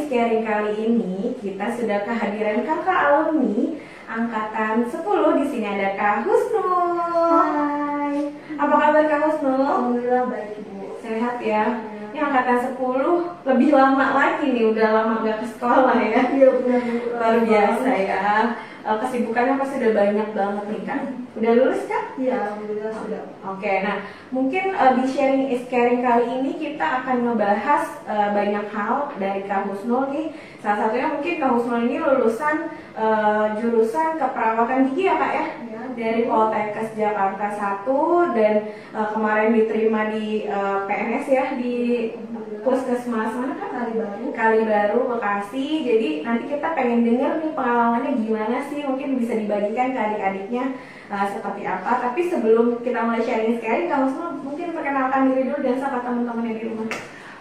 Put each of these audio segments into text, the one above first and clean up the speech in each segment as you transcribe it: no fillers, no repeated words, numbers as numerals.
sharing kali ini kita sudah kehadiran kakak alumni angkatan 10. Di sini ada Kak Husnul. Hai. Apa kabar Kak Husnul? Alhamdulillah baik Bu. Sehat ya? Ini angkatan 10 lebih lama lagi nih, udah lama gak ke sekolah ya. Iya benar Bu. Luar biasa ya. Kesibukannya pasti udah banyak banget nih Kak. Udah lulus Kak? Iya alhamdulillah sudah. Oke, nah mungkin di sharing is caring kali ini kita akan ngebahas banyak hal dari Kak Husnul nih. Salah satunya mungkin Kak Husnul ini lulusan jurusan keperawatan gigi ya Kak ya? Ya. Dari Poltekkes Jakarta 1 dan kemarin diterima di PNS ya, di Puskesmas mana Kak? Kalibaru Bekasi. Jadi nanti kita pengen denger nih pengalamannya gimana sih, mungkin bisa dibagikan ke adik-adiknya seperti apa. Tapi sebelum kita mulai sharing sekali, Kak Husnul mungkin perkenalkan diri dulu dan sapa teman-temannya di rumah.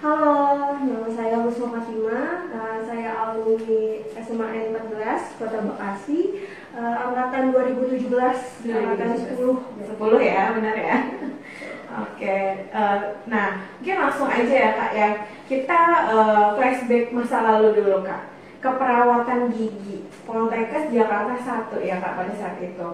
Halo, nama saya Husnul Fatimah. Saya alumni SMA N 14 Kota Bekasi, angkatan 2017, angkatan 10. 10 ya, benar ya. Oke, nah mungkin langsung aja ya Kak ya. Kita flashback masa lalu dulu Kak. Keperawatan gigi Poltekkes Jakarta 1 ya Kak pada saat itu.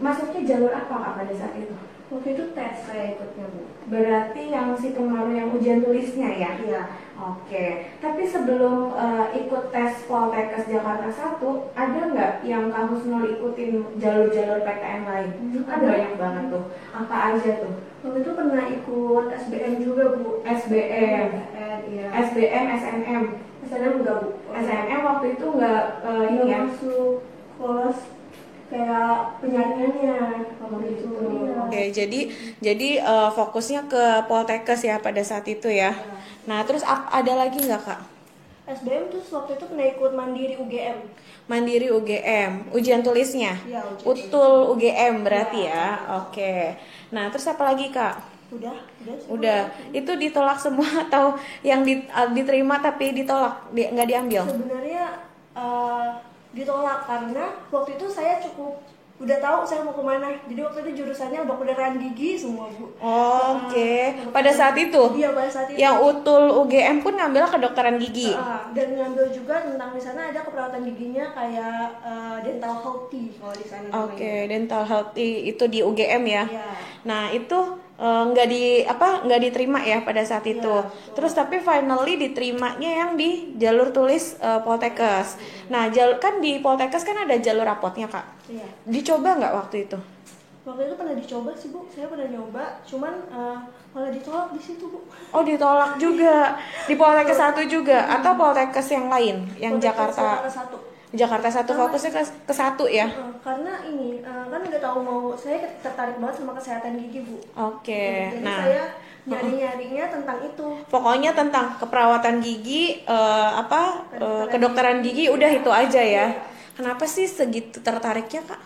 Masuknya jalur apa Kak pada saat itu? Waktu itu tes saya ikutnya Bu. Berarti yang situng malu yang ujian tulisnya ya? Iya. Oke, tapi sebelum ikut tes Poltekkes Jakarta 1, ada nggak yang Kak Husnul ikutin jalur-jalur PTN lain? Kan banyak banget tuh. Apa aja tuh? Waktu itu pernah ikut SBM juga Bu. SBM, Iya. SBM, SNM. SNM enggak Bu. SNM waktu itu nggak ini Nggak ya? masuk kelas kayak penyaringannya waktu itu. Iya. Oke, jadi fokusnya ke Poltekkes ya pada saat itu ya. Nah, terus ada lagi nggak Kak? SBM terus waktu itu kena ikut mandiri UGM. Mandiri UGM, ujian tulisnya? Iya, ujian Utul UGM berarti ya. Oke. Nah, terus apa lagi Kak? Udah sih. Udah. Itu ditolak semua atau yang diterima tapi ditolak, nggak diambil? Sebenarnya ditolak karena waktu itu saya cukup udah tahu saya mau kemana. Jadi waktu itu jurusannya kedokteran gigi semua Bu. Oke. Pada saat itu? Iya pada saat itu. Yang Utul UGM pun ngambil kedokteran gigi. Dan ngambil juga tentang di sana ada keperawatan giginya kayak dental healthy kalau di sana. Oke, dental healthy itu di UGM ya. Iya. Nah, itu nggak diterima ya pada saat itu. Betul. Terus tapi finally diterimanya yang di jalur tulis Poltekkes. Nah, kan di Poltekkes kan ada jalur rapotnya Kak. Iya. Dicoba nggak waktu itu? Waktu itu pernah dicoba sih Bu, saya pernah nyoba, cuman malah ditolak di situ Bu. Oh, ditolak juga di Poltekkes 1 juga atau Poltekkes yang lain yang Jakarta? Jakarta 1 fokusnya ke 1 ya? Karena ini kan udah tahu saya tertarik banget sama kesehatan gigi Bu. Oke. Jadi Nah, saya nyarinya tentang itu. pokoknya tentang keperawatan gigi, kedokteran gigi udah itu aja ya. Kenapa sih segitu tertariknya Kak?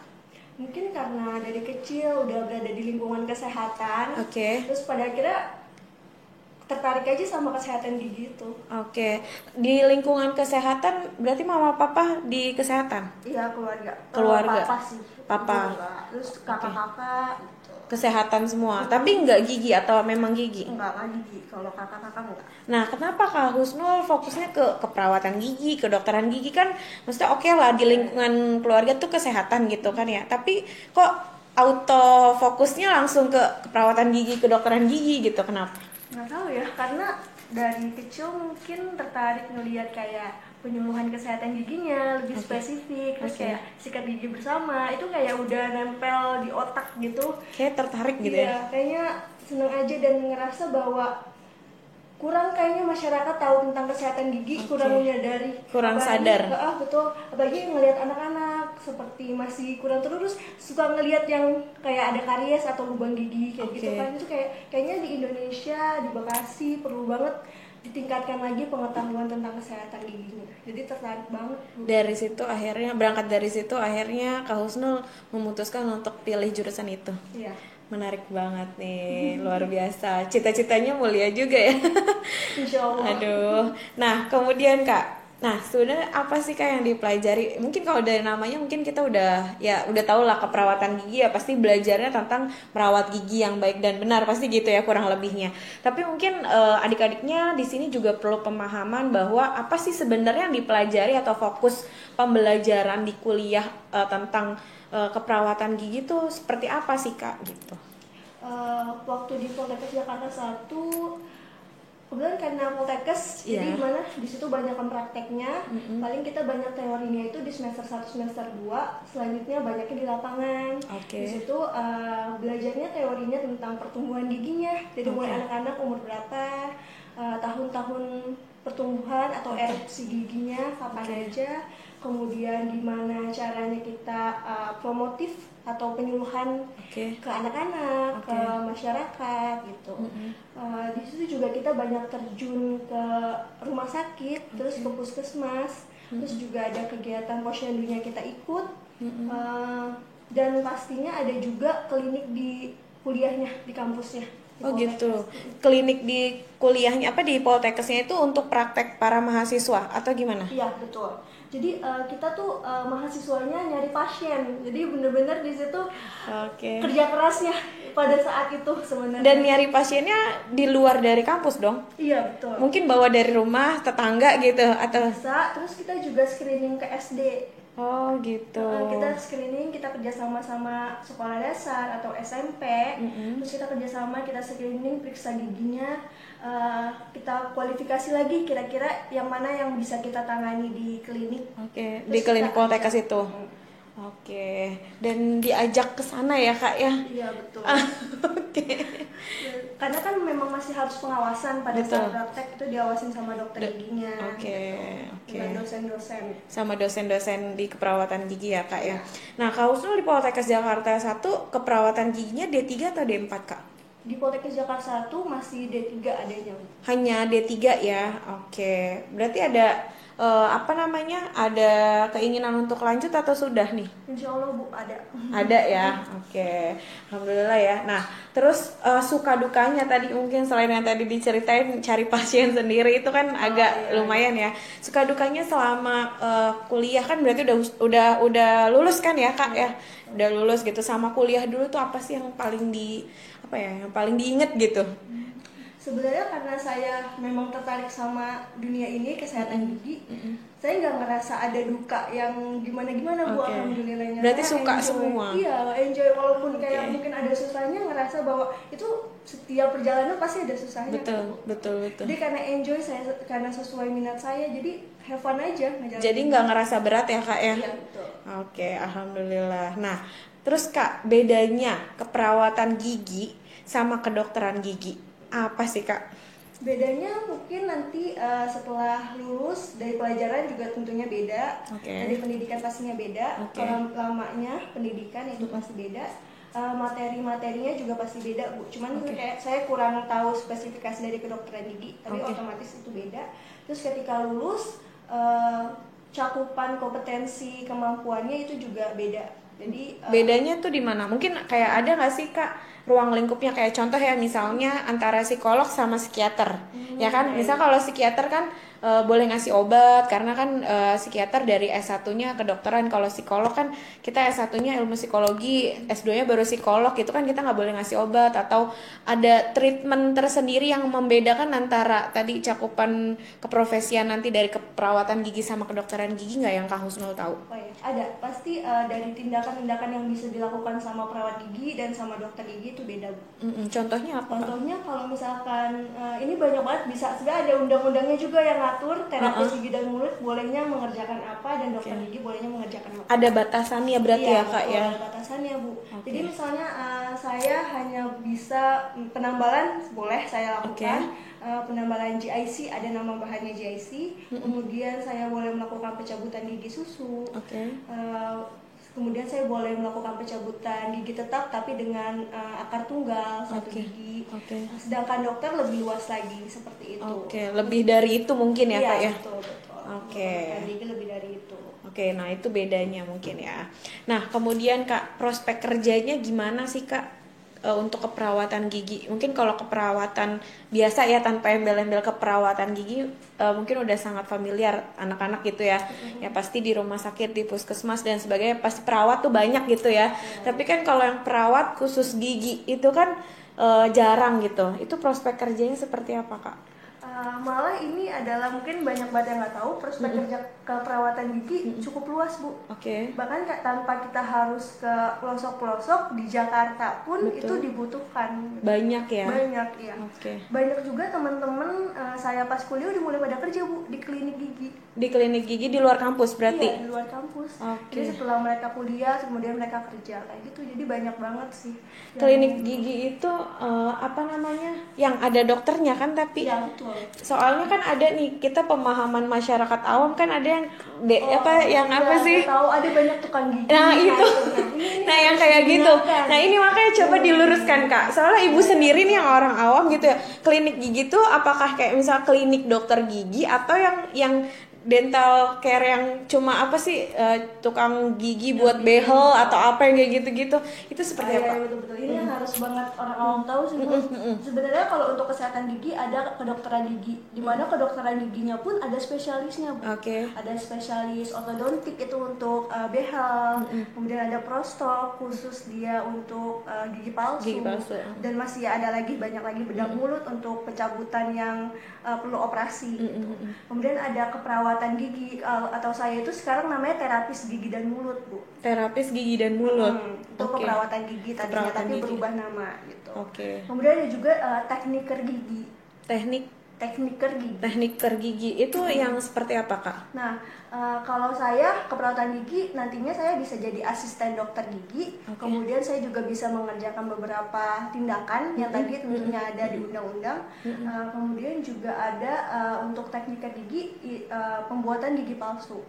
Mungkin karena dari kecil udah berada di lingkungan kesehatan. Oke. Terus pada akhirnya tertarik aja sama kesehatan gigi itu. Oke. Di lingkungan kesehatan berarti mama papa di kesehatan? Iya keluarga. Keluarga. Papa sih. Papa. Terus kakak-kakak. Kesehatan semua, tapi nggak gigi atau memang gigi? Enggak gigi, kalau kakak-kakak enggak. Nah, kenapa Kak Husnul fokusnya ke keperawatan gigi, kedokteran gigi kan? Maksudnya oke lah di lingkungan keluarga tuh kesehatan gitu kan ya. Tapi kok auto fokusnya langsung ke keperawatan gigi, kedokteran gigi gitu, kenapa? Nggak tahu ya, karena dari kecil mungkin tertarik ngelihat kayak penyuluhan kesehatan giginya lebih spesifik, terus kayak sikat gigi bersama itu kayak udah nempel di otak gitu. Kayak tertarik gitu Iya, ya? kayaknya seneng aja dan ngerasa bahwa kurang kayaknya masyarakat tahu tentang kesehatan gigi, kurang menyadari, kurang apalagi, sadar. Betul, apalagi ngelihat anak-anak seperti masih kurang terus suka ngelihat yang kayak ada karies atau lubang gigi kayak gitu kan. Itu kayaknya di Indonesia, di Bekasi perlu banget ditingkatkan lagi pengetahuan tentang kesehatan giginya. Jadi tertarik banget Bu. Berangkat dari situ akhirnya Kak Husnul memutuskan untuk pilih jurusan itu. Iya. Menarik banget nih, luar biasa. Cita-citanya mulia juga ya. Insya Allah. Aduh. Nah, kemudian Kak, Nah, sebenarnya apa sih Kak yang dipelajari? Mungkin kalau dari namanya mungkin kita udah tahu lah keperawatan gigi ya pasti belajarnya tentang merawat gigi yang baik dan benar pasti gitu ya kurang lebihnya. Tapi mungkin adik-adiknya di sini juga perlu pemahaman bahwa apa sih sebenarnya yang dipelajari atau fokus pembelajaran di kuliah tentang keperawatan gigi tuh seperti apa sih Kak gitu. Waktu di Poltekkes Jakarta 1, kemudian karena Poltekkes, jadi mana di situ banyak prakteknya. Paling kita banyak teorinya itu di semester 1, semester 2, selanjutnya banyaknya di lapangan. Di situ belajarnya teorinya tentang pertumbuhan giginya, jadi mulai anak-anak umur berapa, tahun-tahun pertumbuhan atau erupsi giginya kapan aja, kemudian gimana caranya kita promotif atau penyuluhan ke anak-anak, ke masyarakat gitu. Di situ juga kita banyak terjun ke rumah sakit, terus ke puskesmas, terus juga ada kegiatan posyandunya kita ikut, dan pastinya ada juga klinik di kuliahnya, di kampusnya. Oh gitu, klinik di kuliahnya apa di Poltekkesnya itu untuk praktek para mahasiswa atau gimana? Iya betul. Jadi kita tuh mahasiswanya nyari pasien, jadi bener-bener di situ kerja kerasnya pada saat itu sebenarnya. Dan nyari pasiennya di luar dari kampus dong? Iya betul. Mungkin bawa dari rumah tetangga gitu atau? Bisa. Terus kita juga screening ke SD. Oh gitu. Kita screening, kita kerjasama sama sekolah dasar atau SMP. Terus kita kerjasama, kita screening, periksa giginya, kita kualifikasi lagi kira-kira yang mana yang bisa kita tangani di klinik. Di klinik Poltekkes itu. Dan diajak ke sana ya Kak ya? Iya betul. Karena kan memang masih harus pengawasan pada saat praktek, itu diawasin sama dokter giginya. Sama dosen-dosen. Sama dosen-dosen di keperawatan gigi ya Kak ya. Nah, Kak Husnul di Poltekkes Jakarta 1 keperawatan giginya D3 atau D4 Kak? Di Poltekkes Jakarta 1 masih D3 adanya. Hanya D3 ya. Berarti ada ada keinginan untuk lanjut atau sudah nih? Insya Allah Bu, ada. Ada ya, alhamdulillah ya. Nah, terus suka dukanya tadi mungkin selain yang tadi diceritain cari pasien sendiri itu kan agak lumayan ya. Suka dukanya selama kuliah kan berarti udah lulus kan ya Kak ya? Udah lulus gitu. Sama kuliah dulu tuh apa sih yang paling yang paling diinget gitu? Sebenarnya karena saya memang tertarik sama dunia ini, kesehatan gigi, saya nggak ngerasa ada duka yang gimana-gimana Bu, alhamdulillahnya. Berarti saya suka enjoy. semua? Iya, enjoy walaupun kayak mungkin ada susahnya, ngerasa bahwa itu setiap perjalanan pasti ada susahnya. Betul. Jadi karena enjoy, karena sesuai minat saya, jadi have fun aja. Jadi nggak ngerasa berat ya Kak ya? Iya, betul. Alhamdulillah. Nah, terus Kak, bedanya keperawatan gigi sama kedokteran gigi apa sih Kak? Bedanya mungkin nanti setelah lulus dari pelajaran juga tentunya beda. Dari pendidikan pastinya beda. Kalau lamanya pendidikan itu pasti beda. Materi-materinya juga pasti beda Bu. Cuman kayak saya kurang tahu spesifikasi dari kedokteran gigi, tapi otomatis itu beda. Terus ketika lulus cakupan kompetensi kemampuannya itu juga beda. Jadi bedanya tuh di mana? Mungkin kayak ada nggak sih Kak ruang lingkupnya, kayak contoh ya misalnya antara psikolog sama psikiater, ya kan? Misal kalau psikiater kan boleh ngasih obat karena kan psikiater dari S1-nya kedokteran. Kalau psikolog kan kita S1-nya ilmu psikologi, S2-nya baru psikolog, itu kan kita nggak boleh ngasih obat. Atau ada treatment tersendiri yang membedakan antara tadi cakupan keprofesian nanti dari keperawatan gigi sama kedokteran gigi nggak yang Kak Husnul tahu? Ada, pasti dari tindakan-tindakan yang bisa dilakukan sama perawat gigi dan sama dokter gigi itu beda Bu. Contohnya apa? Contohnya kalau misalkan ini banyak banget, bisa sebenarnya ada undang-undangnya juga yang ngatur terapis gigi dan mulut bolehnya mengerjakan apa dan dokter gigi bolehnya mengerjakan apa. Ada batasannya berarti ya Kak ya? Ada batasannya Bu. Jadi misalnya saya hanya bisa penambalan boleh saya lakukan. Penambalan GIC, ada nama bahannya GIC. Kemudian saya boleh melakukan pencabutan gigi susu. Kemudian saya boleh melakukan pencabutan gigi tetap tapi dengan akar tunggal satu gigi. Sedangkan dokter lebih luas lagi seperti itu. Lebih dari itu mungkin ya Kak ya? Betul. Gigi lebih dari itu. Nah itu bedanya mungkin ya. Nah kemudian Kak, prospek kerjanya gimana sih Kak? untuk keperawatan gigi. Mungkin kalau keperawatan biasa ya tanpa embel-embel keperawatan gigi mungkin udah sangat familiar anak-anak gitu ya. Ya pasti di rumah sakit, di puskesmas dan sebagainya pasti perawat tuh banyak gitu ya. Tapi kan kalau yang perawat khusus gigi itu kan jarang gitu. Itu prospek kerjanya seperti apa, Kak? Malah ini adalah mungkin banyak banget yang nggak tahu prospek kerja keperawatan gigi cukup luas, Bu. Oke. Bahkan tanpa kita harus ke pelosok-pelosok di Jakarta pun Betul. itu dibutuhkan. Banyak ya. Banyak ya. Oke. Banyak juga teman-teman saya pas kuliah udah mulai pada kerja, Bu, di klinik gigi. Di klinik gigi di luar kampus berarti? Iya, di luar kampus. Oke. Jadi setelah mereka kuliah kemudian mereka kerja kayak gitu. Jadi banyak banget sih. Klinik gigi itu apa namanya? Yang ada dokternya kan tapi Ya, betul. soalnya kan ada nih kita pemahaman masyarakat awam kan ada yang apa Ya, sih? tahu ada banyak tukang gigi. Nah itu, Ini nah yang harus kayak gitu. digunakan. Nah ini makanya coba diluruskan Kak. Soalnya ibu sendiri nih yang orang awam gitu ya. Klinik gigi tuh apakah kayak misal klinik dokter gigi atau yang dental care yang cuma apa sih tukang gigi buat behel atau apa yang kayak gitu-gitu. Itu seperti apa? Betul-betul. Ini yang harus banget orang awam tahu sih, Bu. Sebenarnya kalau untuk kesehatan gigi ada kedokteran gigi. Di mana kedokteran giginya pun ada spesialisnya, Bu. Oke. Ada spesialis ortodontik itu untuk behel, kemudian ada prostok khusus dia untuk gigi palsu. Gigi palsu. Dan masih ada lagi banyak lagi bedah mulut untuk pencabutan yang perlu operasi gitu. Kemudian ada keperawatan gigi atau saya itu sekarang namanya terapis gigi dan mulut, Bu. Terapis gigi dan mulut. Itu keperawatan gigi tadinya Keperawatan tapi gigi. berubah nama gitu. Oke. Kemudian ada juga tekniker gigi. Tekniker gigi. Tekniker gigi itu yang seperti apa, Kak? Nah, kalau saya keperawatan gigi nantinya saya bisa jadi asisten dokter gigi. Kemudian saya juga bisa mengerjakan beberapa tindakan yang tadi tentunya ada di undang-undang. Kemudian juga ada untuk tekniker gigi pembuatan gigi palsu.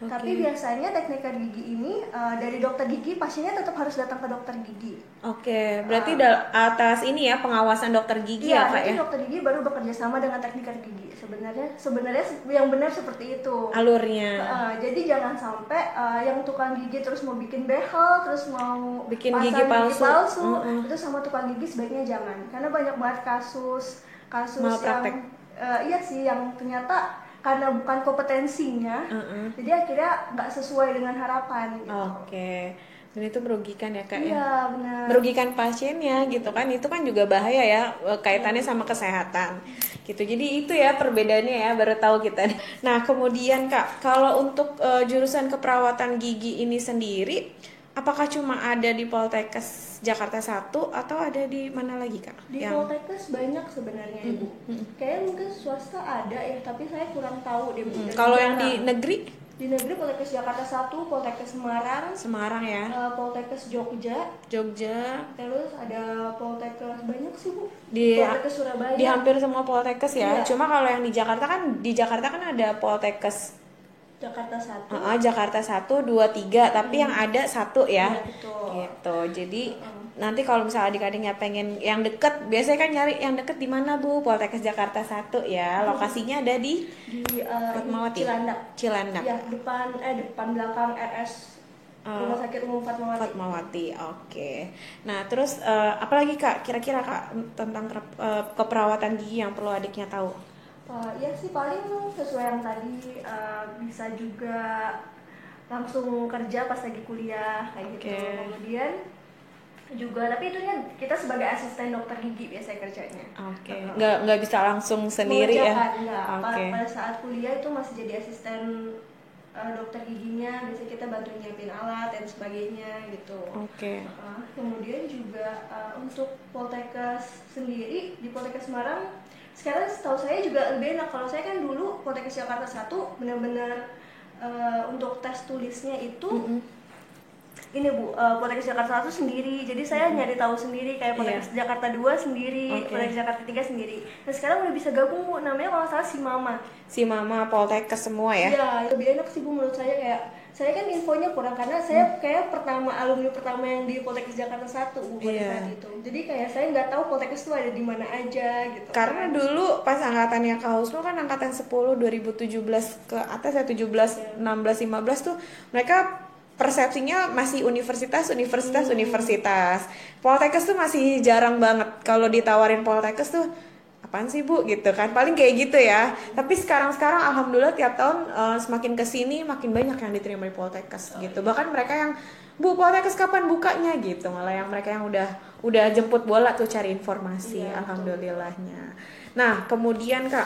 Tapi biasanya tekniker gigi ini dari dokter gigi pasiennya tetap harus datang ke dokter gigi. Oke, berarti atas ini ya pengawasan dokter gigi ya, Kak nanti ya? dokter gigi baru bekerja sama dengan tekniker gigi. Sebenarnya yang benar seperti itu. Alurnya. Jadi jangan sampai yang tukang gigi terus mau bikin behel, terus mau Bikin pasang gigi palsu. itu sama tukang gigi sebaiknya jangan. Karena banyak banget kasus Malpraktek. yang ternyata karena bukan kompetensinya, jadi akhirnya nggak sesuai dengan harapan. Gitu. Oke, dan itu merugikan ya, Kak ya? Iya, benar. Merugikan pasiennya gitu kan, itu kan juga bahaya ya kaitannya sama kesehatan gitu. Jadi itu ya perbedaannya ya, baru tahu kita. Nah kemudian Kak, kalau untuk jurusan keperawatan gigi ini sendiri, apakah cuma ada di Poltekkes Jakarta 1 atau ada di mana lagi, Kak? Di Poltekkes banyak sebenarnya, Ibu. Kayaknya mungkin swasta ada ya, tapi saya kurang tahu deh, Bu. Kalau yang di negeri? Di negeri Poltekkes Jakarta 1, Poltekkes Semarang ya. Poltekkes Jogja, terus ada Poltekkes banyak sih, Bu. Poltekkes Surabaya. Di hampir semua Poltekkes ya. Iya. Cuma kalau yang di Jakarta kan ada Poltekkes Jakarta 1. Jakarta 1, 2, 3, tapi yang ada satu ya. Iya, betul. Gitu. Jadi nanti kalau misalnya adik-adiknya pengen yang deket, biasanya kan nyari yang deket di mana, Bu? Poltekkes Jakarta 1 ya. Lokasinya ada di Fatmawati. Cilandak. Ya, depan belakang RS Rumah Sakit Umum Fatmawati. Oke. Nah, terus apalagi Kak? Kira-kira Kak tentang keperawatan gigi yang perlu adiknya tahu? Ya sih paling sesuai yang tadi bisa juga langsung kerja pas lagi kuliah kayak gitu. Kemudian juga tapi itunya kita sebagai asisten dokter gigi biasanya kerjanya. Oke. Nggak bisa langsung sendiri ya. Pada saat kuliah itu masih jadi asisten dokter giginya, biasanya kita bantu nyiapin alat dan sebagainya gitu. Oke. Kemudian juga untuk Poltekkes sendiri di Poltekkes Semarang sekarang setahu saya juga lebih enak. Kalau saya kan dulu Poltekkes Jakarta 1 benar-benar untuk tes tulisnya itu ini Bu, Poltekkes Jakarta 1 sendiri. Jadi saya nyari tahu sendiri kayak Poltekkes Jakarta 2 sendiri, Poltekkes Jakarta 3 sendiri. Nah sekarang udah bisa gabung Bu, namanya kalau salah Simama Poltekkes semua ya? Iya, lebih enak sih Bu menurut saya. Kayak saya kan infonya kurang karena saya kayak alumni pertama yang di Poltekkes Jakarta 1 Bu pada saat itu. Jadi kayak saya nggak tahu Poltekkes itu ada di mana aja gitu. Karena dulu pas angkatannya Kak Husnul kan angkatan 10 2017 ke atas ya 17, 16, 15 tuh mereka persepsinya masih universitas. Poltekkes tuh masih jarang banget kalau ditawarin Poltekkes tuh apaan sih Bu gitu kan, paling kayak gitu ya. Tapi sekarang alhamdulillah tiap tahun semakin kesini makin banyak yang diterima di Poltekkes gitu. Bahkan mereka yang Bu Poltekkes kapan bukanya gitu, malah yang mereka yang udah jemput bola tuh cari informasi. Alhamdulillahnya. Nah kemudian Kak,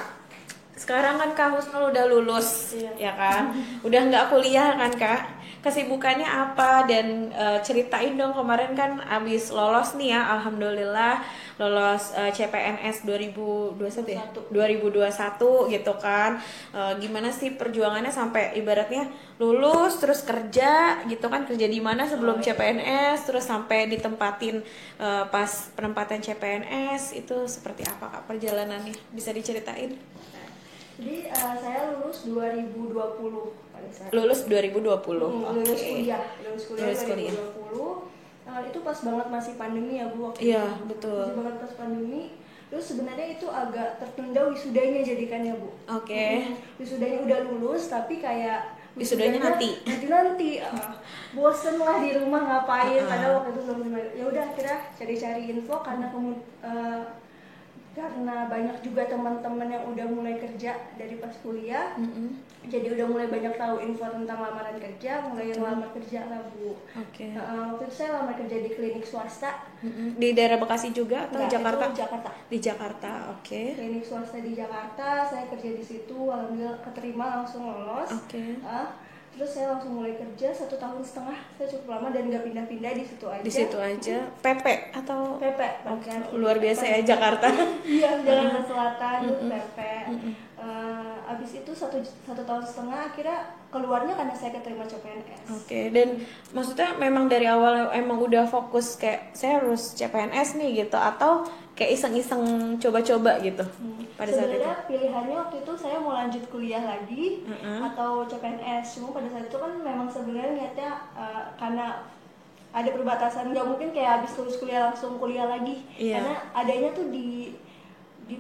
sekarang kan Kak Husnul udah lulus, ya kan? Udah nggak kuliah kan Kak? Kesibukannya apa? Dan ceritain dong, kemarin kan abis lolos nih ya, alhamdulillah lolos CPNS 2021 ya? 2021 gitu kan. Gimana sih perjuangannya sampai ibaratnya lulus terus kerja gitu kan? Kerja di mana sebelum CPNS, terus sampai ditempatin pas penempatan CPNS, itu seperti apa Kak perjalanannya? Bisa diceritain? Jadi saya lulus 2020 pada saat Lulus 2020. lulus kuliah 2020. Lulus Itu pas banget masih pandemi ya Bu waktu Iya, itu. betul. Masih banget pas pandemi. Terus sebenarnya itu agak tertunda wisudanya jadikan ya Bu. Oke. Wisudanya udah lulus tapi kayak Wisudanya nanti. Bosen lah di rumah ngapain. Padahal waktu itu belum ya udah akhirnya cari-cari info karena banyak juga teman-teman yang udah mulai kerja dari pas kuliah, jadi udah mulai banyak tahu info tentang lamaran kerja, mulai lamar kerja lah Bu. Waktu itu saya lamar kerja di klinik swasta. Di daerah Bekasi juga atau Nggak, Jakarta? itu Jakarta. Di Jakarta, oke. Klinik swasta di Jakarta, saya kerja di situ, alhamdulillah keterima langsung lolos. Terus saya langsung mulai kerja 1,5 tahun, saya cukup lama dan nggak pindah-pindah di situ aja. Di situ aja, PP atau? PP, Luar biasa ya Jakarta. Iya, Jakarta Selatan, PP. Abis itu 1,5 tahun akhirnya keluarnya karena saya keterima CPNS. Oke, dan maksudnya memang dari awal emang udah fokus kayak saya harus CPNS nih gitu, atau kayak iseng-iseng coba-coba gitu pada saat itu? Sebenarnya pilihannya waktu itu saya mau lanjut kuliah lagi atau CPNS. Cuma pada saat itu kan memang sebenarnya niatnya karena ada perbatasan, nggak mungkin kayak habis lulus kuliah langsung kuliah lagi. Karena adanya tuh di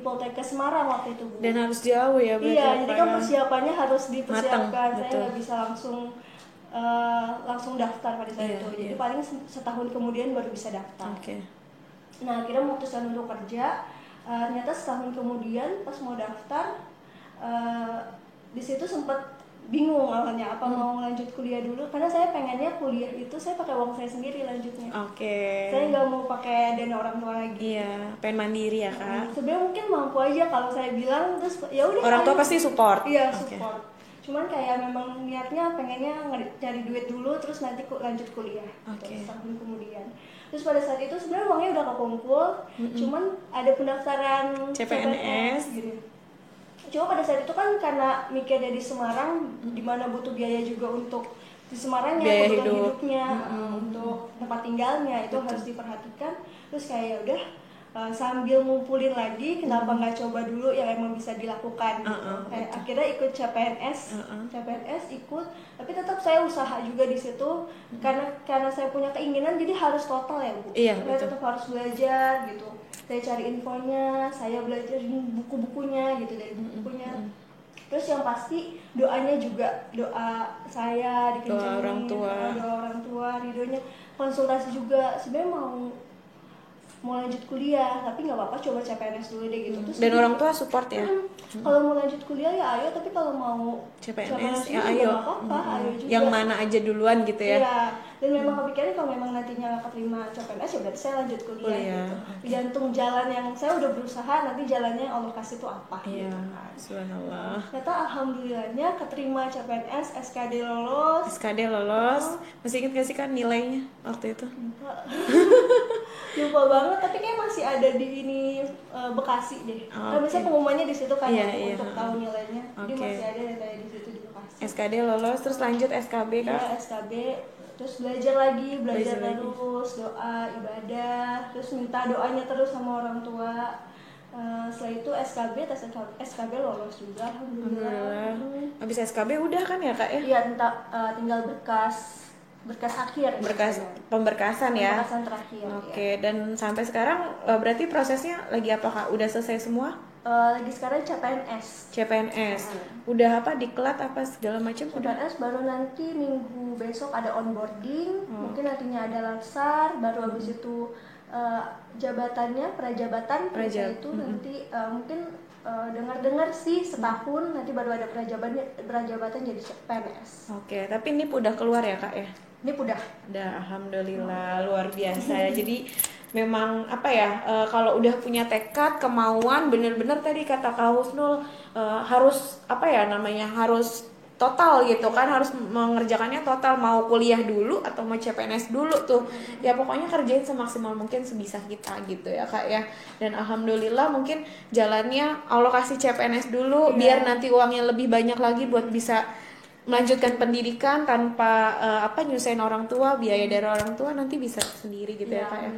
Poltekkes Semarang waktu itu Bu. Dan harus jauh ya berarti. Iya, jadi kan persiapannya harus dipersiapkan. Matang, saya nggak bisa langsung daftar pada saat itu. Jadi paling setahun kemudian baru bisa daftar. Nah akhirnya memutuskan untuk kerja. Ternyata setahun kemudian pas mau daftar, di situ sempat bingung awalnya apa mau lanjut kuliah dulu, karena saya pengennya kuliah itu saya pakai uang saya sendiri lanjutnya. Saya nggak mau pakai dana orang tua lagi. Iya, pengen mandiri ya Kak. Sebenarnya mungkin mampu aja kalau saya bilang, terus ya udah. Orang tua pasti support. Iya, support. Cuman kayak memang niatnya pengennya cari duit dulu terus nanti lanjut kuliah. Setahun kemudian. Terus pada saat itu sebenarnya uangnya udah kekumpul, cuman ada pendaftaran CPNS gitu. Cuma pada saat itu kan karena mikirnya di Semarang, di mana butuh biaya juga untuk di Semarangnya, biaya hidupnya, untuk tempat tinggalnya itu harus diperhatikan. Terus kayak ya udah sambil ngumpulin lagi, kenapa nggak coba dulu yang emang bisa dilakukan gitu. Akhirnya ikut CPNS ikut, tapi tetap saya usaha juga di situ karena saya punya keinginan, jadi harus total ya Bu. Saya tetap harus belajar gitu. Saya cari infonya, saya belajar buku-bukunya gitu, dari bukunya. Terus yang pasti doanya juga, doa saya dikencengin, doa orang tua, ridhonya, konsultasi juga. Sebenarnya mau lanjut kuliah, tapi nggak apa-apa coba CPNS dulu deh gitu. Terus dan orang tua support ya? Kalau mau lanjut kuliah ya ayo, tapi kalau mau CPNS ya ayo. Nggak apa-apa, ayo juga. Yang mana aja duluan gitu ya? Iya, dan memang kepikiran kalau memang nantinya nggak keterima CPNS ya berarti saya lanjut kuliah gitu. Tergantung jalan yang saya udah berusaha, nanti jalannya Allah kasih tuh apa gitu kan. Subhanallah. Ternyata alhamdulillahnya keterima CPNS, SKD lolos. Masih ingat gak sih kan nilainya waktu itu? Lupa banget, tapi kayak masih ada di ini Bekasi deh. Kan biasanya pengumumannya di situ kan untuk tahu nilainya. Jadi masih ada datanya di situ di Bekasi. SKD lolos, terus lanjut SKB kan? Iya, SKB. Terus belajar terus, doa, ibadah, terus minta doanya terus sama orang tua. Setelah itu tes SKB lolos juga, alhamdulillah. Habis SKB udah kan ya Kak ya? Iya, tinggal berkas akhir. Pemberkasan ya? Pemberkasan terakhir. Dan sampai sekarang berarti prosesnya lagi apa Kak? Udah selesai semua? lagi sekarang CPNS. CPNS. Udah apa diklat apa segala macam udah. CPNS baru nanti minggu besok ada onboarding, mungkin nantinya ada latsar, baru habis itu jabatannya prajabatan itu nanti mungkin dengar-dengar sih setahun nanti baru ada prajabatan jadi PNS. Oke, tapi NIP udah keluar ya Kak ya? NIP udah. Alhamdulillah luar biasa ya. Jadi memang apa ya, kalau udah punya tekad, kemauan, bener-bener tadi kata Kak Husnul harus apa ya namanya, harus total gitu kan, harus mengerjakannya total, mau kuliah dulu atau mau CPNS dulu tuh ya pokoknya kerjain semaksimal mungkin sebisa kita gitu ya Kak ya. Dan alhamdulillah mungkin jalannya Allah kasih CPNS dulu biar nanti uangnya lebih banyak lagi buat bisa melanjutkan pendidikan tanpa nyusahin orang tua, biaya dari orang tua nanti bisa sendiri gitu ya Kak ya.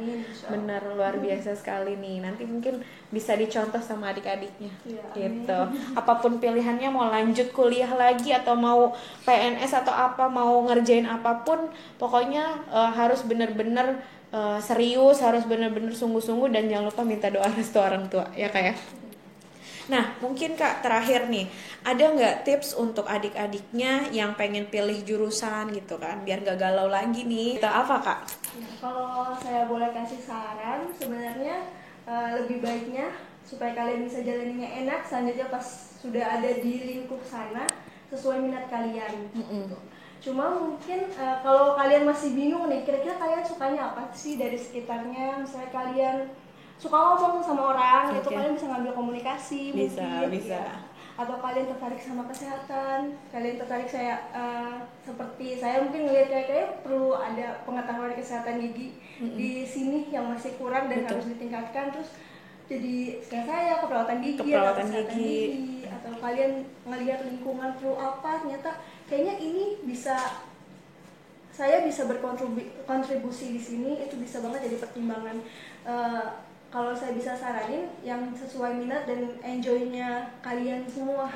Benar luar biasa sekali nih. Nanti mungkin bisa dicontoh sama adik-adiknya gitu. Apapun pilihannya, mau lanjut kuliah lagi atau mau PNS atau apa, mau ngerjain apapun, pokoknya harus benar-benar serius, harus benar-benar sungguh-sungguh dan jangan lupa minta doa restu orang tua ya Kak ya. Nah, mungkin Kak terakhir nih, ada nggak tips untuk adik-adiknya yang pengen pilih jurusan gitu kan, biar nggak galau lagi nih? Itu apa Kak? Nah, kalau saya boleh kasih saran, sebenarnya lebih baiknya supaya kalian bisa jalaninya enak, selanjutnya pas sudah ada di lingkup sana sesuai minat kalian. Cuma mungkin kalau kalian masih bingung nih, kira-kira kalian sukanya apa sih dari sekitarnya? Misalnya kalian suka ngomong sama orang, itu kalian bisa ngambil komunikasi mungkin, ya. Atau kalian tertarik sama kesehatan, kalian tertarik seperti saya mungkin ngelihat kayak perlu ada pengetahuan kesehatan gigi di sini yang masih kurang dan harus ditingkatkan, terus jadi saya keperawatan gigi atau kesehatan gigi, atau kalian ngelihat lingkungan perlu apa, ternyata kayaknya ini saya bisa berkontribusi di sini, itu bisa banget jadi pertimbangan. Kalau saya bisa saranin yang sesuai minat dan enjoy-nya kalian semua.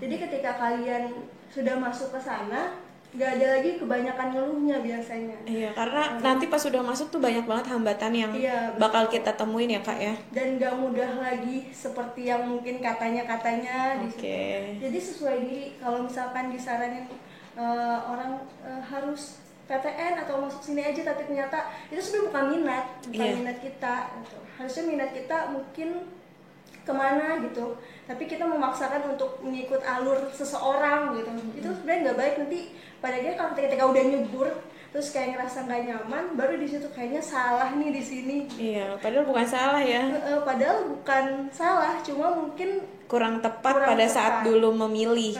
Jadi ketika kalian sudah masuk ke sana, nggak ada lagi kebanyakan ngeluhnya biasanya. Iya, karena nanti pas sudah masuk tuh banyak banget hambatan yang bakal kita temuin ya Kak ya. Dan nggak mudah lagi seperti yang mungkin katanya di situ. Jadi sesuai diri. Kalau misalkan disaranin orang harus PTN atau masuk sini aja, tapi ternyata itu sebenarnya bukan minat kita gitu. Harusnya minat kita mungkin kemana gitu, tapi kita memaksakan untuk mengikut alur seseorang gitu. Itu sebenarnya nggak baik. Nanti pada akhirnya kalau ketika udah nyebur terus kayak ngerasa nggak nyaman, baru di situ kayaknya salah nih di sini. Iya, padahal bukan salah ya. Padahal bukan salah, cuma mungkin kurang tepat pada saat dulu memilih.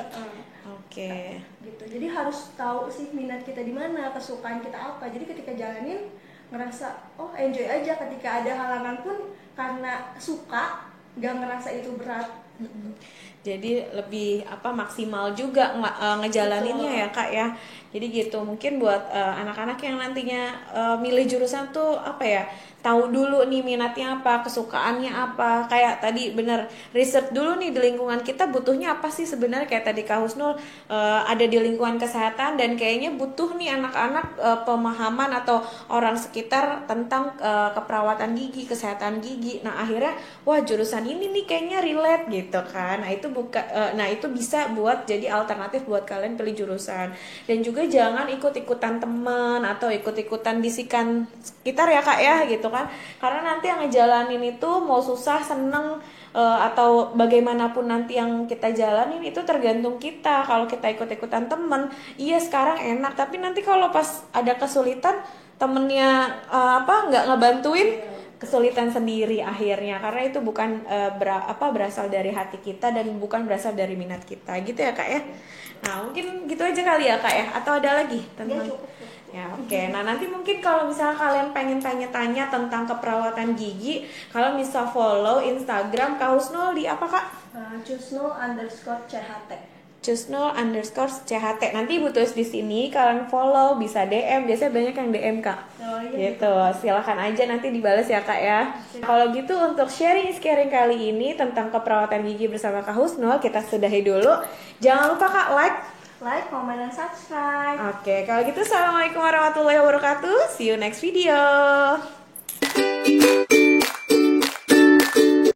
Gitu. Jadi harus tahu sih minat kita di mana, kesukaan kita apa. Jadi ketika jalanin ngerasa enjoy aja, ketika ada halangan pun karena suka, nggak ngerasa itu berat. Jadi lebih maksimal juga ngejalaninnya ya Kak ya. Jadi gitu, mungkin buat anak-anak yang nantinya milih jurusan tuh tahu dulu nih minatnya apa, kesukaannya apa. Kayak tadi bener riset dulu nih di lingkungan kita butuhnya apa sih sebenarnya. Kayak tadi Kak Husnul ada di lingkungan kesehatan dan kayaknya butuh nih anak-anak pemahaman atau orang sekitar tentang keperawatan gigi, kesehatan gigi. Nah akhirnya wah jurusan ini nih kayaknya relate gitu kan. Nah itu bisa buat jadi alternatif buat kalian pilih jurusan. Dan juga jangan ikut-ikutan teman atau ikut-ikutan bisikan sekitar ya Kak ya gitu kan. Karena nanti yang ngejalanin itu mau susah, seneng atau bagaimanapun nanti yang kita jalanin itu tergantung kita. Kalau kita ikut-ikutan temen, iya sekarang enak, tapi nanti kalau pas ada kesulitan temennya nggak ngebantuin, kesulitan sendiri akhirnya, karena itu bukan berasal dari hati kita dan bukan berasal dari minat kita gitu ya Kak ya. Nah mungkin gitu aja kali ya Kak ya, atau ada lagi teman-teman? Ya oke. Nah nanti mungkin kalau misalnya kalian pengen tanya-tanya tentang keperawatan gigi, kalian bisa follow Instagram Kak Husnul di apa Kak? Chusnul_CHT. Chusnul_CHT. Nanti Ibu tulis di sini, kalian follow, bisa DM. Biasanya banyak yang DM Kak. Gitu. Silahkan aja nanti dibalas ya Kak ya. Kalau gitu untuk sharing kali ini tentang keperawatan gigi bersama Kak Husnul, kita sudahi dulu. Jangan lupa Kak like, comment, dan subscribe. Oke, kalau gitu assalamualaikum warahmatullahi wabarakatuh. See you next video.